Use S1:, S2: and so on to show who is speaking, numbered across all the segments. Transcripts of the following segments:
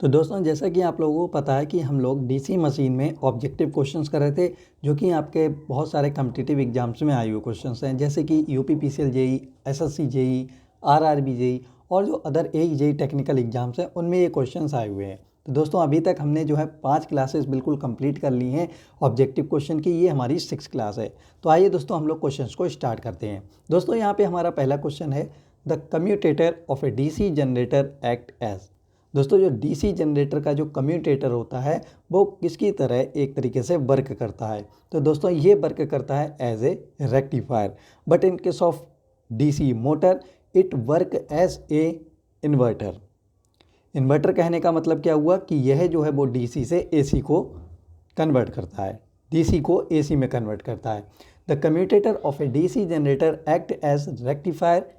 S1: तो दोस्तों जैसा कि आप लोगों को पता है कि हम लोग डीसी मशीन में ऑब्जेक्टिव क्वेश्चंस कर रहे थे, जो कि आपके बहुत सारे कॉम्पिटिटिव एग्जाम्स में आए हुए क्वेश्चंस हैं, जैसे कि UP PCL JE, SSC JE, RRB JE और जो अदर एक जेई टेक्निकल एग्जाम्स हैं उनमें ये क्वेश्चंस आए हुए हैं। तो दोस्तों अभी तक हमने जो है 5 क्लासेस बिल्कुल कंप्लीट कर ली हैं ऑब्जेक्टिव क्वेश्चन की। ये हमारी 6 क्लास है। तो आइए दोस्तों हम लोग क्वेश्चंस को स्टार्ट करते हैं। दोस्तों यहाँ पे हमारा पहला क्वेश्चन है, the commutator of a DC generator act as. दोस्तों जो डीसी जनरेटर का जो कम्यूटेटर होता है वो किसकी तरह एक तरीके से वर्क करता है। तो दोस्तों ये वर्क करता है as a rectifier, but in case of DC motor it work as a inverter. Inverter कहने का मतलब क्या हुआ कि यह जो है वो डीसी से एसी को कन्वर्ट करता है, डीसी को एसी में कन्वर्ट करता है। The commutator of a DC generator act as rectifier,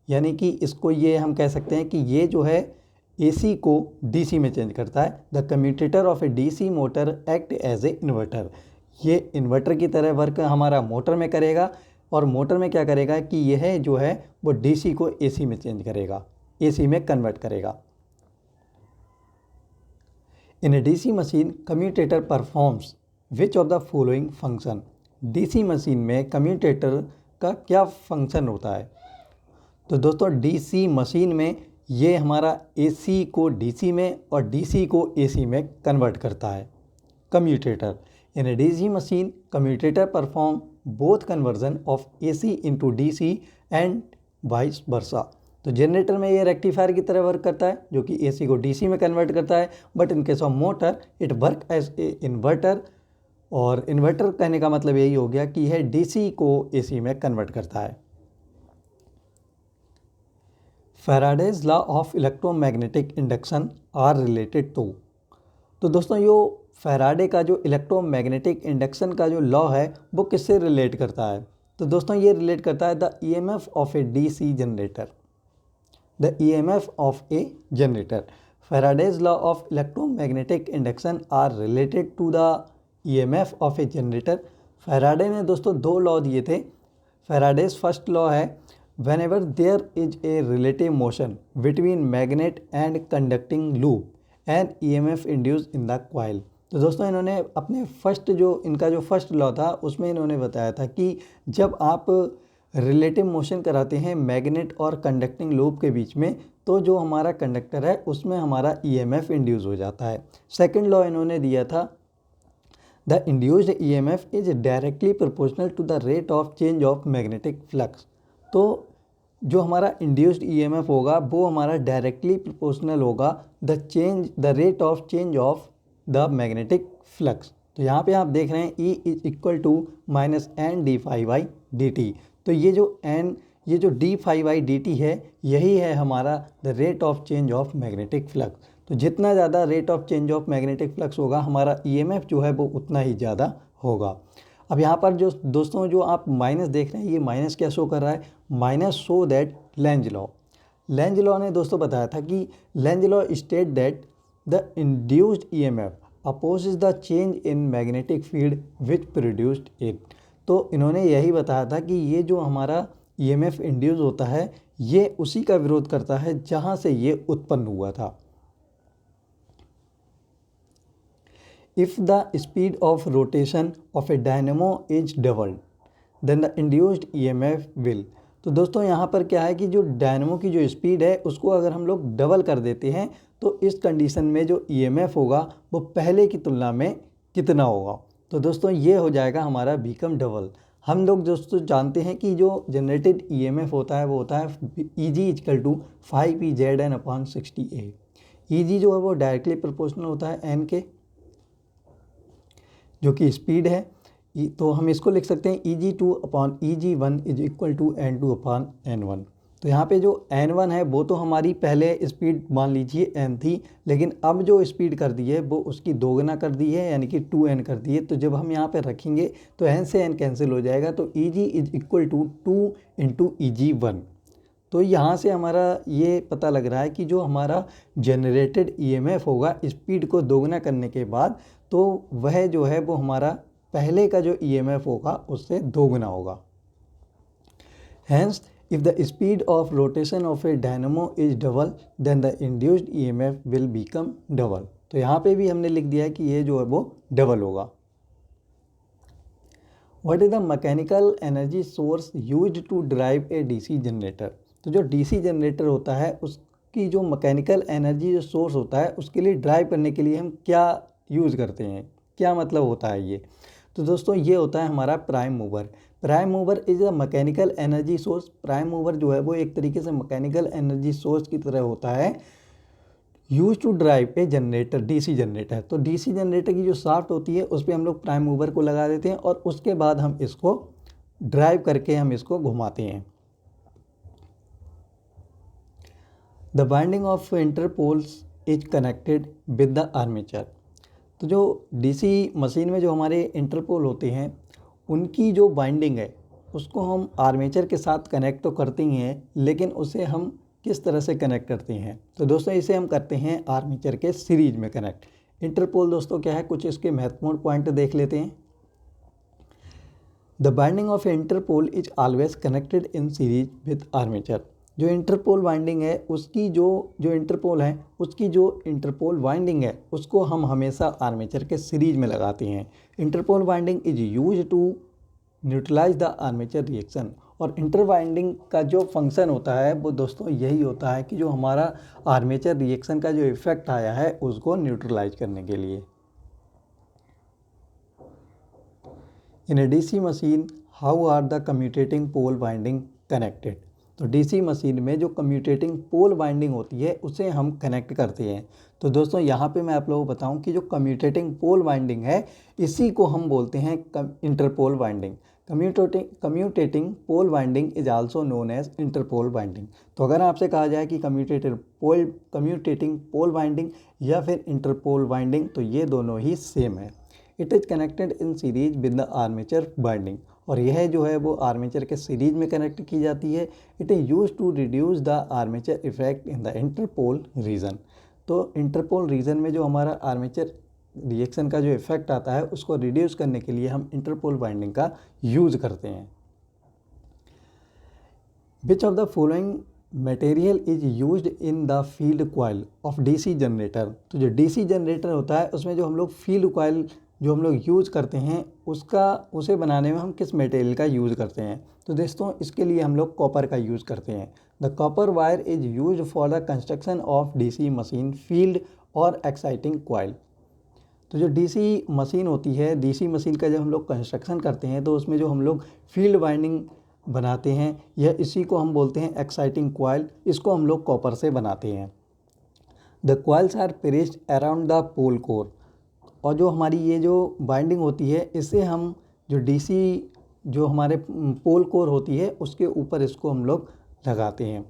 S1: यानी कि इसको ये हम कह सकते हैं कि ये जो है एसी को डीसी में चेंज करता है। The commutator of a DC motor act as a inverter, ये इन्वर्टर की तरह वर्क हमारा मोटर में करेगा, और मोटर में क्या करेगा कि यह जो है वो डीसी को एसी में चेंज करेगा, एसी में कन्वर्ट करेगा। In a DC machine commutator performs which of the following function. DC machine में कम्यूटेटर का क्या फंक्शन होता है। तो दोस्तों डीसी मशीन में ये हमारा एसी को डीसी में और डीसी को एसी में कन्वर्ट करता है commutator. In a DC machine commutator perform both conversion of AC into DC and vice versa. तो जनरेटर में ये रेक्टिफायर की तरह वर्क करता है जो कि एसी को डीसी में कन्वर्ट करता है, but in case of motor it work as a inverter. और इन्वर्टर कहने का मतलब यही हो गया कि यह डीसी को एसी में कन्वर्ट करता है। Faraday's law of electromagnetic induction are related to. तो दोस्तों यो फैराडे का जो इलेक्ट्रोमैग्नेटिक इंडक्शन का जो लॉ है वो किससे रिलेट करता है। तो दोस्तों ये रिलेट करता है the EMF of a DC generator, the EMF of a generator. Faraday's law of electromagnetic induction are related to the EMF of a generator. Faraday ने दोस्तों 2 लॉ दिए थे। फैराडेज फर्स्ट लॉ है, whenever there is a relative motion between magnet and conducting loop and EMF induced in the coil। तो दोस्तों इन्होंने अपने इनका जो फर्स्ट लॉ था उसमें इन्होंने बताया था कि जब आप रिलेटिव मोशन कराते हैं मैग्नेट और कंडक्टिंग लूप के बीच में, तो जो हमारा कंडक्टर है उसमें हमारा EMF इंड्यूस हो जाता है। सेकेंड लॉ इन्होंने दिया था, the induced EMF is directly proportional to the rate of change of magnetic flux. तो जो हमारा इंड्यूस्ड ईएमएफ होगा वो हमारा डायरेक्टली प्रोपोर्शनल होगा the rate of change of the magnetic flux. तो यहाँ पे आप देख रहे हैं E is equal to minus N d phi by d t. तो ये जो d phi by d t है यही है हमारा the rate of change of magnetic flux. तो जितना ज़्यादा rate of change of magnetic flux होगा हमारा ईएमएफ जो है वो उतना ही ज़्यादा होगा। अब यहाँ पर जो दोस्तों जो आप माइनस देख रहे हैं, ये माइनस क्या शो कर रहा है, minus show that Lenz law. Lenz law ने दोस्तों बताया था कि Lenz law state that the induced EMF opposes the change in magnetic field which produced it. तो इन्होंने यही बताया था कि ये जो हमारा ईएमएफ इंड्यूस होता है ये उसी का विरोध करता है जहाँ से ये उत्पन्न हुआ था। If the speed of rotation of a dynamo is doubled, then the induced EMF will। तो दोस्तों यहाँ पर क्या है कि जो डायनमो की जो स्पीड है उसको अगर हम लोग डबल कर देते हैं तो इस कंडीशन में जो EMF होगा वो पहले की तुलना में कितना होगा। तो दोस्तों ये हो जाएगा हमारा बिकम डबल। हम लोग दोस्तों जानते हैं कि जो जनरेटेड EMF होता है वो होता है EG equal to 5P/60A। EG जो है वो डायरेक्टली प्रोपोर्शनल होता है N के, जो कि स्पीड है। तो हम इसको लिख सकते हैं EG2/EG1 is equal to N2/N1। तो यहाँ पे जो N1 है वो तो हमारी पहले स्पीड मान लीजिए N थी, लेकिन अब जो स्पीड कर दी है वो उसकी दोगुना कर दी है, यानी कि 2N कर दी है। तो जब हम यहाँ पे रखेंगे तो N से N कैंसिल हो जाएगा, तो EG is equal to 2 into EG1। तो यहाँ से हमारा ये पता लग रहा है कि जो हमारा जनरेटेड EMF होगा स्पीड को दोगुना करने के बाद, तो वह जो है वो हमारा पहले का जो EMF होगा उससे दोगुना होगा। Hence If the speed of rotation of a dynamo is double, then the induced EMF will become double. तो यहाँ पे भी हमने लिख दिया है कि ये जो है वो डबल होगा. What is the mechanical energy source used to drive a DC generator? तो जो DC जनरेटर होता है उसकी जो मैकेनिकल एनर्जी जो सोर्स होता है उसके लिए ड्राइव करने के लिए हम क्या यूज़ करते हैं, क्या मतलब होता है ये. तो दोस्तों ये होता है हमारा prime mover. Prime mover is a mechanical energy source. Prime mover जो है वो एक तरीके से मैकेनिकल एनर्जी सोर्स की तरह होता है use to drive a generator, DC generator. तो डीसी जनरेटर की जो शाफ्ट होती है उस पर हम लोग प्राइम मूवर को लगा देते हैं और उसके बाद हम इसको ड्राइव करके हम इसको घुमाते हैं. The binding of Interpol's is connected with the armature. तो जो डीसी मशीन में जो हमारे इंटरपोल होते हैं उनकी जो बाइंडिंग है उसको हम आर्मेचर के साथ कनेक्ट तो करते ही हैं, लेकिन उसे हम किस तरह से कनेक्ट करते हैं. तो दोस्तों इसे हम करते हैं आर्मेचर के सीरीज में कनेक्ट. इंटरपोल दोस्तों क्या है, कुछ इसके महत्वपूर्ण पॉइंट देख लेते हैं. The binding of Interpol is always connected in series with armature. जो इंटरपोल वाइंडिंग है उसकी जो इंटरपोल है उसकी जो इंटरपोल वाइंडिंग है उसको हम हमेशा आर्मेचर के सीरीज में लगाते हैं. Interpole winding is use to neutralize the armature reaction. और इंटर वाइंडिंग का जो फंक्शन होता है वो दोस्तों यही होता है कि जो हमारा आर्मेचर रिएक्शन का जो इफेक्ट आया है उसको न्यूट्रलाइज करने के लिए. In a DC machine how are the commutating pole winding connected. तो डीसी मशीन में जो कम्यूटेटिंग पोल वाइंडिंग होती है उसे हम कनेक्ट करते हैं. तो दोस्तों यहाँ पे मैं आप लोगों को बताऊँ कि जो कम्यूटेटिंग पोल वाइंडिंग है इसी को हम बोलते हैं interpole winding. Commutating pole winding is also known as interpole winding. तो अगर आपसे कहा जाए कि कम्यूटेटिंग पोल वाइंडिंग या फिर इंटरपोल वाइंडिंग तो ये दोनों ही सेम है. It is connected in series with the armature winding. और यह जो है वो आर्मेचर के सीरीज में कनेक्ट की जाती है. It is use to reduce the armature effect in the interpol region. तो इंटरपोल रीजन में जो हमारा आर्मेचर रिएक्शन का जो इफेक्ट आता है उसको रिड्यूस करने के लिए हम इंटरपोल वाइंडिंग का यूज़ करते हैं. विच of the following material is used in the field coil of DC generator. तो जो डीसी जनरेटर होता है उसमें जो हम लोग फील्ड कॉइल जो हम लोग यूज़ करते हैं उसे बनाने में हम किस मटेरियल का यूज़ करते हैं. तो दोस्तों इसके लिए हम लोग कॉपर का यूज़ करते हैं. The copper wire is use for the construction of DC machine field और एक्साइटिंग कॉइल. तो जो डीसी मशीन होती है, डीसी मशीन का जब हम लोग कंस्ट्रक्शन करते हैं तो उसमें जो हम लोग फील्ड वाइंडिंग बनाते हैं यह इसी को हम बोलते हैं एक्साइटिंग कॉइल. इसको हम लोग कॉपर से बनाते हैं. The coils are placed around the pole core. और जो हमारी ये जो बाइंडिंग होती है इससे हम जो डीसी जो हमारे पोल कोर होती है उसके ऊपर इसको हम लोग लगाते हैं.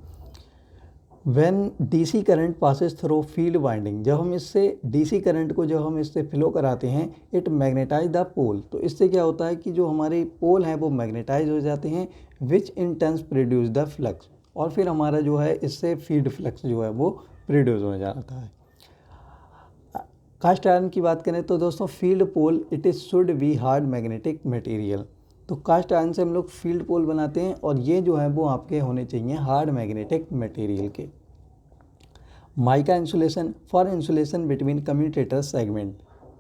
S1: When DC current passes through field winding, जब हम इससे डीसी करंट को जब हम इससे फ्लो कराते हैं इट मैग्नेटाइज द पोल. तो इससे क्या होता है कि जो हमारे पोल हैं वो मैग्नेटाइज हो जाते हैं which in turns produce the flux. और फिर हमारा जो है इससे फील्ड फ्लक्स जो है वो प्रोड्यूस हो जाता है. कास्ट आयरन की बात करें तो दोस्तों field pole it is should be hard magnetic material. तो कास्ट आयरन से हम लोग फील्ड पोल बनाते हैं और ये जो है वो आपके होने चाहिए हार्ड मैग्नेटिक मटेरियल के. Mica insulation for insulation between commutator segment.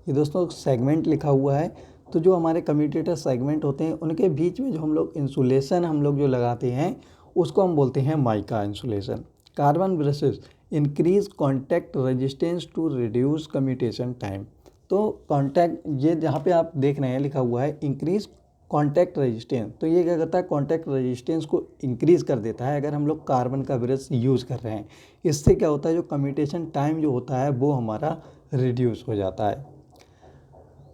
S1: ये दोस्तों सेगमेंट लिखा हुआ है. तो जो हमारे कम्यूटेटर सेगमेंट होते हैं उनके बीच में जो हम लोग इंसुलेशन हम लोग जो लगाते हैं उसको हम बोलते हैं mica insulation. Carbon brushes increase contact resistance to reduce commutation time. तो कॉन्टैक्ट ये जहाँ पे आप देख रहे हैं लिखा हुआ है इंक्रीज कॉन्टैक्ट रेजिस्टेंस. तो ये क्या करता है, कॉन्टैक्ट रेजिस्टेंस को इंक्रीज़ कर देता है अगर हम लोग कार्बन का ब्रश यूज़ कर रहे हैं. इससे क्या होता है, जो कम्यूटेशन टाइम जो होता है वो हमारा रिड्यूस हो जाता है.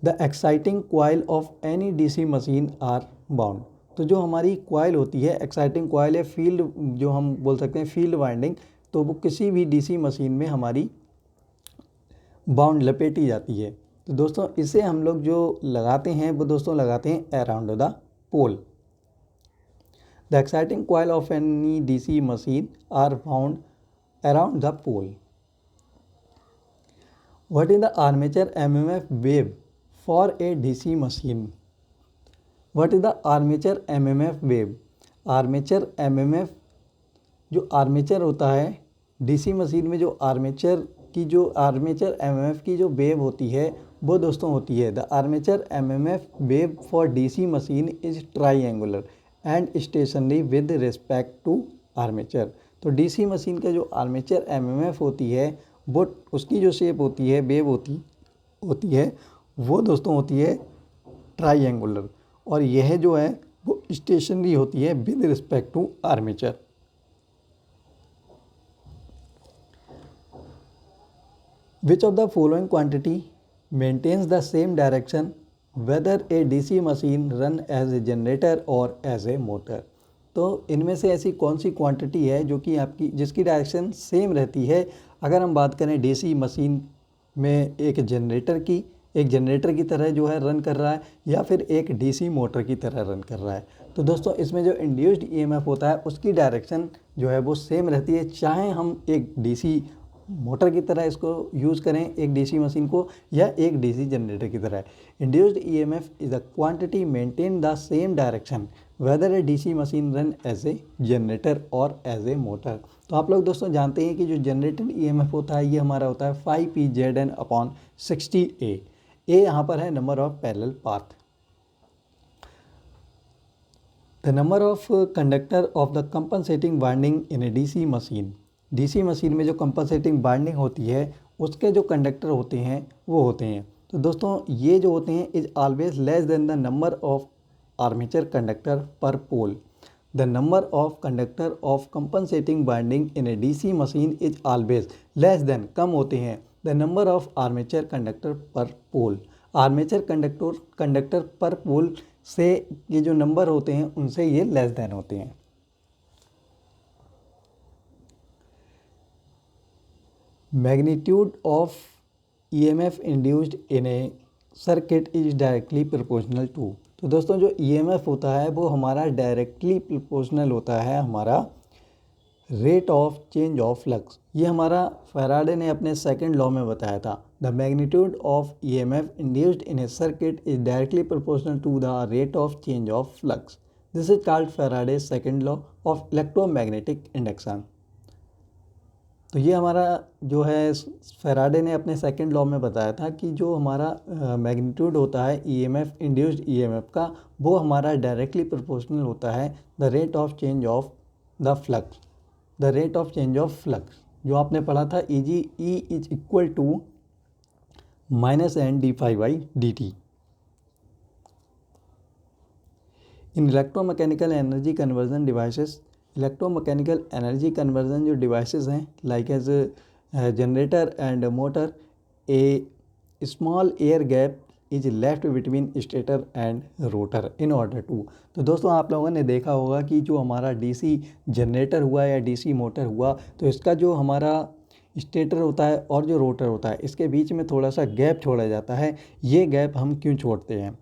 S1: The exciting coil of any DC machine are bound. तो जो हमारी कॉइल होती है, एक्साइटिंग कॉइल है फील्ड, जो हम बोल सकते हैं फील्ड वाइंडिंग, तो वो किसी भी डीसी मशीन में हमारी बाउंड लपेटी जाती है. तो दोस्तों इसे हम लोग जो लगाते हैं वो दोस्तों लगाते हैं around the pole. The exciting coil of any DC machine are bound around the pole. What is the armature MMF wave for a DC machine. What is the armature MMF wave. Armature MMF जो armature होता है DC machine में, जो armature MMF की जो wave होती है वो दोस्तों होती है, the armature MMF wave for DC machine is triangular and stationary with respect to armature. तो डीसी मशीन का जो आर्मेचर एमएमएफ होती है वो उसकी जो शेप होती है, वेव होती है वो दोस्तों होती है ट्राइंगुलर, और यह जो है वो स्टेशनरी होती है with respect to armature. Which of the following quantity maintains the same direction whether a DC machine run as a generator or as a motor? तो इनमें से ऐसी कौन सी क्वांटिटी है जो कि जिसकी डायरेक्शन सेम रहती है अगर हम बात करें डीसी मशीन में एक जनरेटर की तरह जो है रन कर रहा है या फिर एक डीसी मोटर की तरह रन कर रहा है। तो दोस्तों इसमें जो इंड्यूस्ड ईएमएफ होता है उसकी डायरेक्शन जो है वो सेम रहती है, चाहे हम एक डीसी मोटर की तरह इसको यूज़ करें, एक डीसी मशीन को, या एक डीसी जनरेटर की तरह। Induced EMF is a quantity maintain the same direction whether a DC machine run as a generator और एज ए मोटर। तो आप लोग दोस्तों जानते हैं कि जो जनरेटेड ईएमएफ होता है ये हमारा होता है 5PZN/60A। ए यहाँ पर है number of parallel path. The number of conductor of the compensating winding in a DC machine. DC machine में जो कंपनसेटिंग वाइंडिंग होती है उसके जो कंडक्टर होते हैं वो होते हैं, तो दोस्तों ये जो होते हैं is always less than the number of armature conductor per pole. The number of conductor of compensating winding in a DC machine is always less than, कम होते हैं, the number of armature conductor per pole. Armature conductor per पोल से ये जो number होते हैं उनसे ये लेस देन होते हैं। Magnitude of EMF induced in a circuit is directly proportional to. तो दोस्तों जो ईएमएफ होता है वो हमारा डायरेक्टली प्रोपोर्शनल होता है हमारा rate of change of flux. ये हमारा फैराडे ने अपने सेकंड लॉ में बताया था। The magnitude of EMF induced in a circuit is directly proportional to the rate of change of flux. This is called Faraday second law of electromagnetic induction. तो ये हमारा जो है फैराडे ने अपने सेकंड लॉ में बताया था कि जो हमारा मैग्नीट्यूड होता है ईएमएफ इंड्यूस्ड ईएमएफ का वो हमारा डायरेक्टली प्रोपोर्शनल होता है the rate of change of the flux. The rate of change of flux जो आपने पढ़ा था E is equal to -N/dφ/dt। In electromechanical energy conversion devices, electromechanical energy conversion जो डिवाइसेस हैं like as generator and motor, a small air gap is left between stator and rotor in order to. तो दोस्तों आप लोगों ने देखा होगा कि जो हमारा डीसी जनरेटर हुआ या डीसी मोटर हुआ तो इसका जो हमारा स्टेटर होता है और जो रोटर होता है इसके बीच में थोड़ा सा गैप छोड़ा जाता है। ये गैप हम क्यों छोड़ते हैं?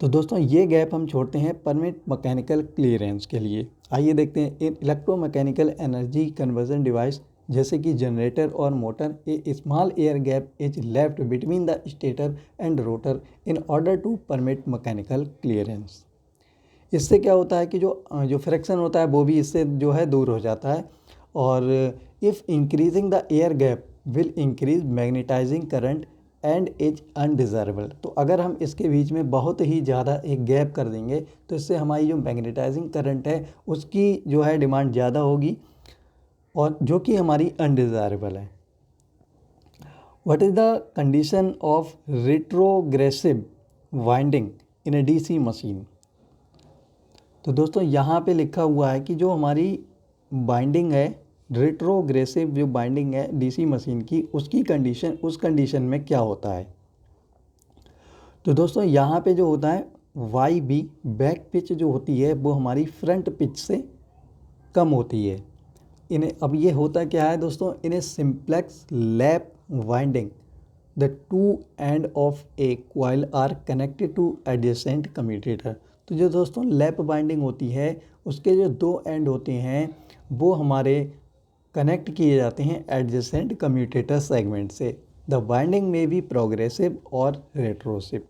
S1: तो दोस्तों ये गैप हम छोड़ते हैं परमिट मैकेनिकल क्लियरेंस के लिए। आइए देखते हैं in electromechanical energy conversion device जैसे कि जनरेटर और motor, a small air gap is left between the stator and rotor in order to permit mechanical clearance. इससे क्या होता है कि जो फ्रिक्शन होता है वो भी इससे जो है दूर हो जाता है। और if increasing the air gap will increase magnetizing current and is undesirable. तो अगर हम इसके बीच में बहुत ही ज़्यादा एक गैप कर देंगे तो इससे हमारी जो मैग्नेटाइजिंग करंट है उसकी जो है डिमांड ज़्यादा होगी और जो कि हमारी अनडिज़ायरेबल है। What is the condition of retrogressive winding in a DC machine? तो दोस्तों यहाँ पे लिखा हुआ है कि जो हमारी बाइंडिंग है, रिट्रोग्रेसिव जो बाइंडिंग है डीसी मशीन की, उसकी कंडीशन, उस कंडीशन में क्या होता है? तो दोस्तों यहाँ पे जो होता है वाई बी बैक पिच जो होती है वो हमारी फ्रंट पिच से कम होती है। इन्हें अब ये होता क्या है दोस्तों, इन्हें simplex lap winding the two end of a coil are connected to adjacent commutator. तो जो दोस्तों लैप बाइंडिंग होती है उसके जो दो एंड होते हैं वो हमारे कनेक्ट किए जाते हैं एडजेसेंट कम्यूटेटर सेगमेंट से। द बाइंडिंग में भी प्रोग्रेसिव और रेट्रोसिव।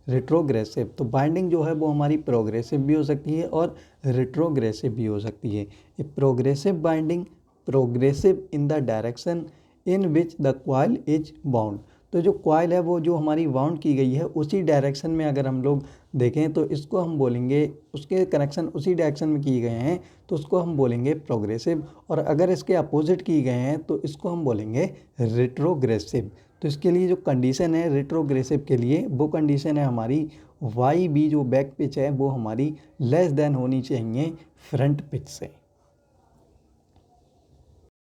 S1: रिट्रोग्रेसिव। तो बाइंडिंग जो है वो हमारी प्रोग्रेसिव भी हो सकती है और रिट्रोग्रेसिव भी हो सकती है। A progressive binding progressive in the direction in which the coil is bound. तो जो कॉइल है वो जो हमारी बाउंड की गई है उसी डायरेक्शन में अगर हम लोग देखें तो इसको हम बोलेंगे, उसके कनेक्शन उसी डायरेक्शन में किए गए हैं तो उसको हम बोलेंगे प्रोग्रेसिव, और अगर इसके अपोजिट किए गए हैं तो इसको हम बोलेंगे रिट्रोग्रेसिव। तो इसके लिए जो कंडीशन है रिट्रोग्रेसिव के लिए वो कंडीशन है हमारी वाई बी, जो बैक पिच है वो हमारी लेस देन होनी चाहिए फ्रंट पिच से।